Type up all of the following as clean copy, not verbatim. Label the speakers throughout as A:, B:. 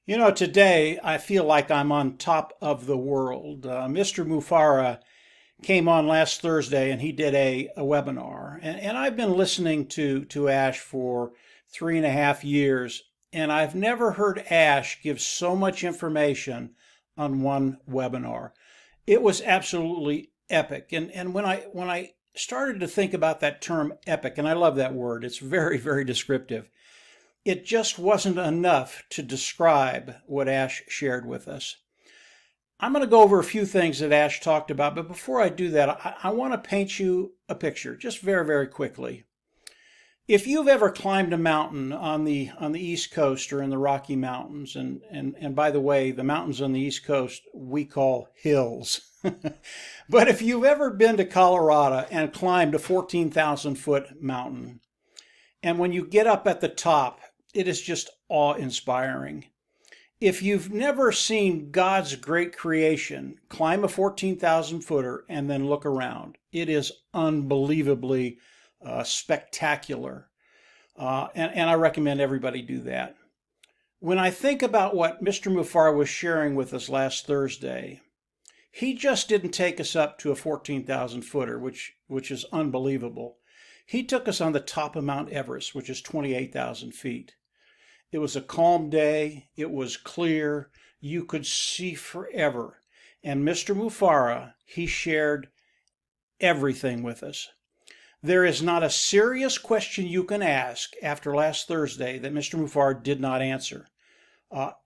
A: You know, today I feel like I'm on top of the world. Mr. Mufara came on last Thursday and he did a webinar. And I've been listening to Ash for 3.5 years, and I've never heard Ash give so much information on one webinar. It was absolutely epic. And when I started to think about that term epic, and I love that word, it's very, very descriptive. It just wasn't enough to describe what Ash shared with us. I'm going to go over a few things that Ash talked about, but before I do that, I want to paint you a picture, just very, very quickly. If you've ever climbed a mountain on the East Coast or in the Rocky Mountains, and by the way, the mountains on the East Coast we call hills. But if you've ever been to Colorado and climbed a 14,000 foot mountain, and when you get up at the top, it is just awe-inspiring. If you've never seen God's great creation, climb a 14,000 footer and then look around. It is unbelievably spectacular. And I recommend everybody do that. When I think about what Mr. Mufar was sharing with us last Thursday, he just didn't take us up to a 14,000 footer, which is unbelievable. He took us on the top of Mount Everest, which is 28,000 feet. It was a calm day. It was clear. You could see forever. And Mr. Mufara, he shared everything with us. There is not a serious question you can ask after last Thursday that Mr. Mufara did not answer.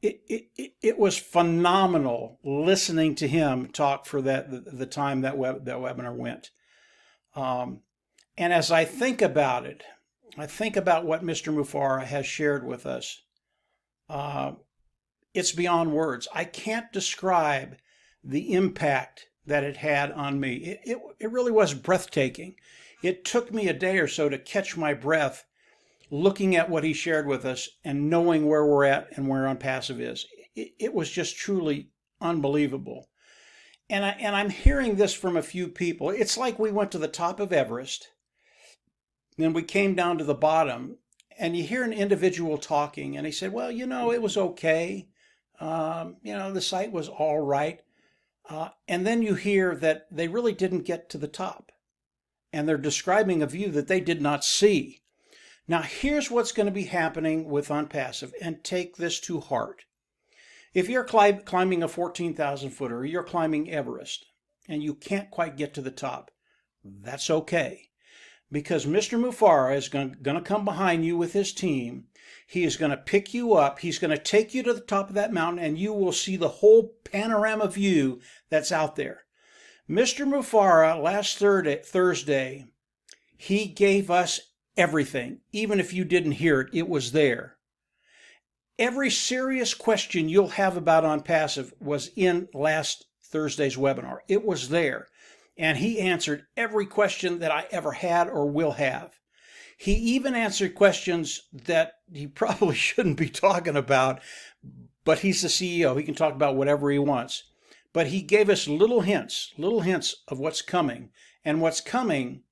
A: It was phenomenal listening to him talk for the time that webinar went. And as I think about it, I think about what Mr. Mufara has shared with us. It's beyond words. I can't describe the impact that it had on me. It really was breathtaking. It took me a day or so to catch my breath looking at what he shared with us and knowing where we're at and where ONPASSIVE is. It was just truly unbelievable. And I'm hearing this from a few people. It's like we went to the top of Everest, then we came down to the bottom, and you hear an individual talking, and he said, well, it was okay. The site was all right. And then you hear that they really didn't get to the top, and they're describing a view that they did not see. Now, here's what's going to be happening with ONPASSIVE, and take this to heart. If you're climbing a 14,000 footer, or you're climbing Everest, and you can't quite get to the top, that's okay. Because Mr. Mufara is going to come behind you with his team. He is going to pick you up. He's going to take you to the top of that mountain, and you will see the whole panorama view that's out there. Mr. Mufara, last Thursday, he gave us everything. Even if you didn't hear it, it was there. Every serious question you'll have about ONPASSIVE was in last Thursday's webinar. It was there. And he answered every question that I ever had or will have. He even answered questions that he probably shouldn't be talking about, but he's the CEO. He can talk about whatever he wants. But he gave us little hints of what's coming. And what's coming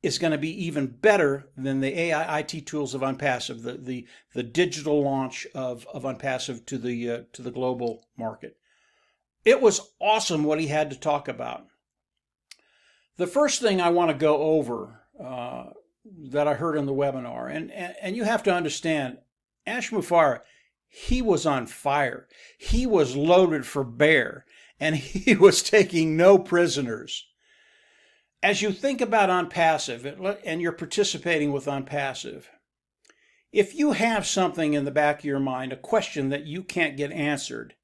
A: is going to be even better than the AI IT tools of ONPASSIVE, the digital launch of ONPASSIVE to the global market. It was awesome what he had to talk about. The first thing I want to go over that I heard in the webinar, and you have to understand, Ash Mufara, he was on fire. He was loaded for bear, and he was taking no prisoners. As you think about ONPASSIVE, and you're participating with ONPASSIVE, if you have something in the back of your mind, a question that you can't get answered,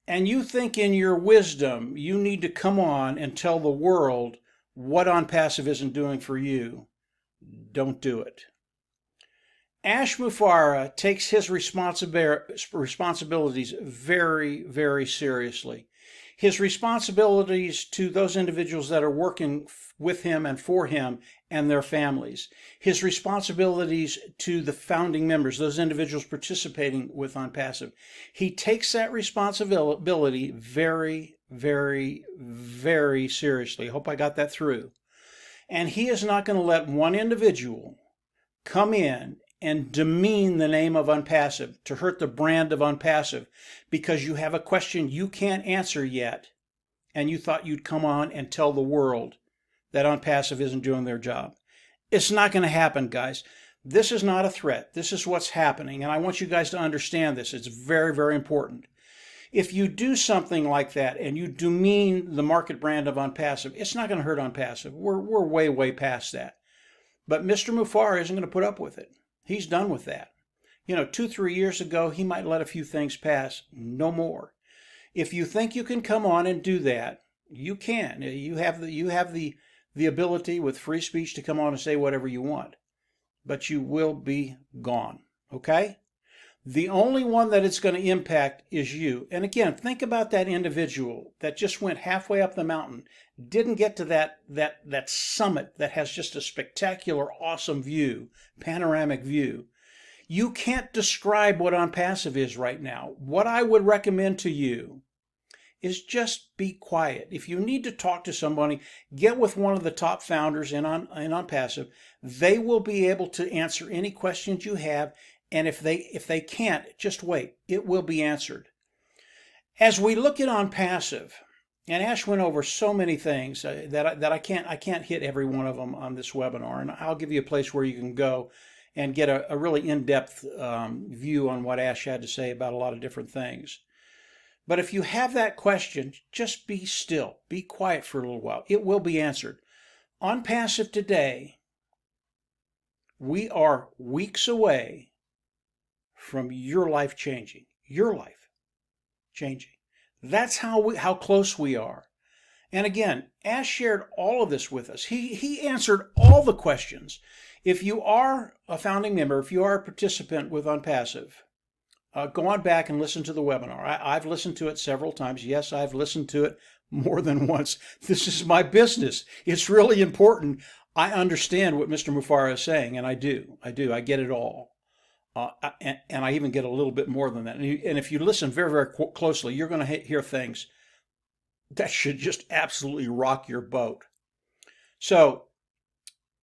A: and you think in your wisdom you need to come on and tell the world what ONPASSIVE isn't doing for you, don't do it. Ash Mufara takes his responsibilities very, very seriously. His responsibilities to those individuals that are working with him and for him and their families. His responsibilities to the founding members, those individuals participating with ONPASSIVE. He takes that responsibility very, very, very seriously. I hope I got that through. And he is not going to let one individual come in and demean the name of ONPASSIVE, to hurt the brand of ONPASSIVE, because you have a question you can't answer yet, and you thought you'd come on and tell the world that ONPASSIVE isn't doing their job. It's not going to happen, guys. This is not a threat. This is what's happening, and I want you guys to understand this. It's very, very important. If you do something like that and you demean the market brand of ONPASSIVE, it's not going to hurt ONPASSIVE. We're way, way past that. But Mr. Mufareh isn't going to put up with it. He's done with that. 2-3 years ago, he might let a few things pass. No more. If you think you can come on and do that, you can. You have the ability with free speech to come on and say whatever you want. But you will be gone. Okay? The only one that it's going to impact is you. And again, think about that individual that just went halfway up the mountain, didn't get to that summit that has just a spectacular, awesome view, panoramic view. You can't describe what ONPASSIVE is right now. What I would recommend to you is just be quiet. If you need to talk to somebody, get with one of the top founders in ONPASSIVE. They will be able to answer any questions you have. And if they can't, just wait. It will be answered. As we look at ONPASSIVE, and Ash went over so many things that I can't hit every one of them on this webinar, and I'll give you a place where you can go and get a really in-depth view on what Ash had to say about a lot of different things. But if you have that question, just be still, be quiet for a little while. It will be answered. ONPASSIVE today, we are weeks away from your life changing. Your life changing. That's how close we are. And again, Ash shared all of this with us. He answered all the questions. If you are a founding member, if you are a participant with ONPASSIVE, go on back and listen to the webinar. I've listened to it several times. Yes, I've listened to it more than once. This is my business. It's really important. I understand what Mr. Mufareh is saying, and I do. I get it all. And I even get a little bit more than that. And if you listen very, very closely, you're going to hear things that should just absolutely rock your boat. So,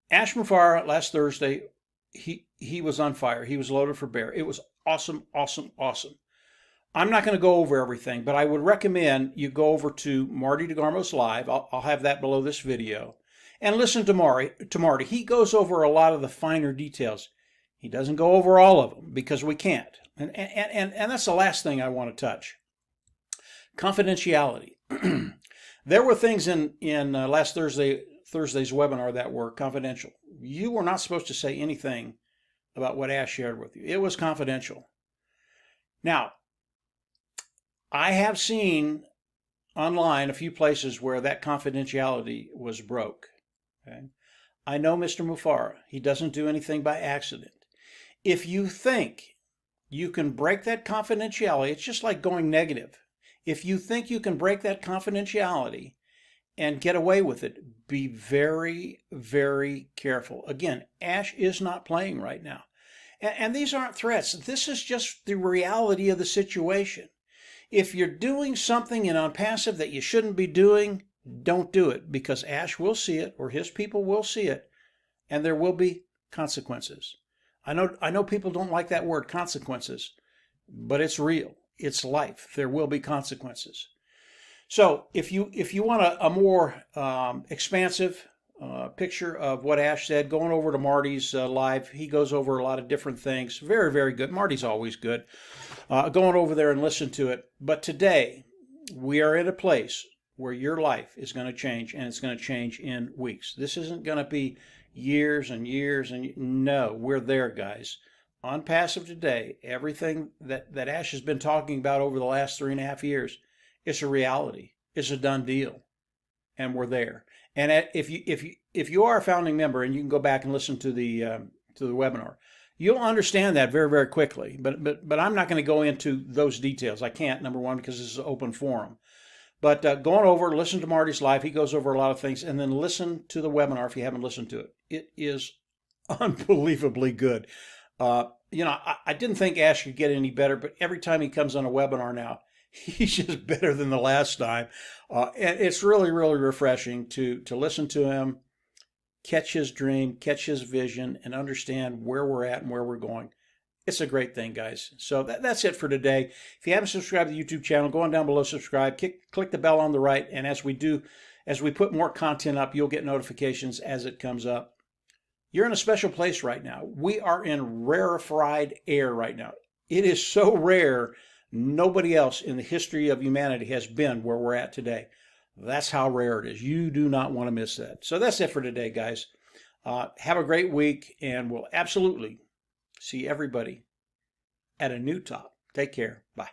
A: Ash Mufareh last Thursday, he was on fire. He was loaded for bear. It was awesome, awesome, awesome. I'm not going to go over everything, but I would recommend you go over to Marty DeGarmo's live. I'll have that below this video. And listen to Marty. He goes over a lot of the finer details. He doesn't go over all of them because we can't. And that's the last thing I want to touch. Confidentiality. There were things in last Thursday's webinar that were confidential. You were not supposed to say anything about what Ash shared with you. It was confidential. Now, I have seen online a few places where that confidentiality was broke. Okay? I know Mr. Mufareh. He doesn't do anything by accident. If you think you can break that confidentiality, it's just like going negative. If you think you can break that confidentiality and get away with it, be very, very careful. Again, Ash is not playing right now. And these aren't threats. This is just the reality of the situation. If you're doing something in ONPASSIVE that you shouldn't be doing, don't do it, because Ash will see it, or his people will see it, and there will be consequences. I know people don't like that word, consequences, but it's real. It's life. There will be consequences. So if you want a more expansive picture of what Ash said, going over to Marty's live, he goes over a lot of different things. Very, very good. Marty's always good. Going over there and listen to it. But today, we are in a place where your life is going to change, and it's going to change in weeks. This isn't going to be years and years no, we're there, guys. ONPASSIVE today, everything that Ash has been talking about over the last 3.5 years, it's a reality. It's a done deal, and we're there. And if you are a founding member, and you can go back and listen to the webinar, you'll understand that very, very quickly. But I'm not going to go into those details. I can't, number one, because this is an open forum. But going over, listen to Marty's live. He goes over a lot of things. And then listen to the webinar if you haven't listened to it. It is unbelievably good. I didn't think Ash could get any better, but every time he comes on a webinar now, he's just better than the last time. And it's really, really refreshing to listen to him, catch his dream, catch his vision, and understand where we're at and where we're going. It's a great thing, guys. So that's it for today. If you haven't subscribed to the YouTube channel, go on down below, subscribe, click the bell on the right, and as we put more content up, you'll get notifications as it comes up. You're in a special place right now. We are in rarefied air right now. It is so rare, nobody else in the history of humanity has been where we're at today. That's how rare it is. You do not want to miss that. So that's it for today, guys. Have a great week, and we'll absolutely see everybody at a new top. Take care. Bye.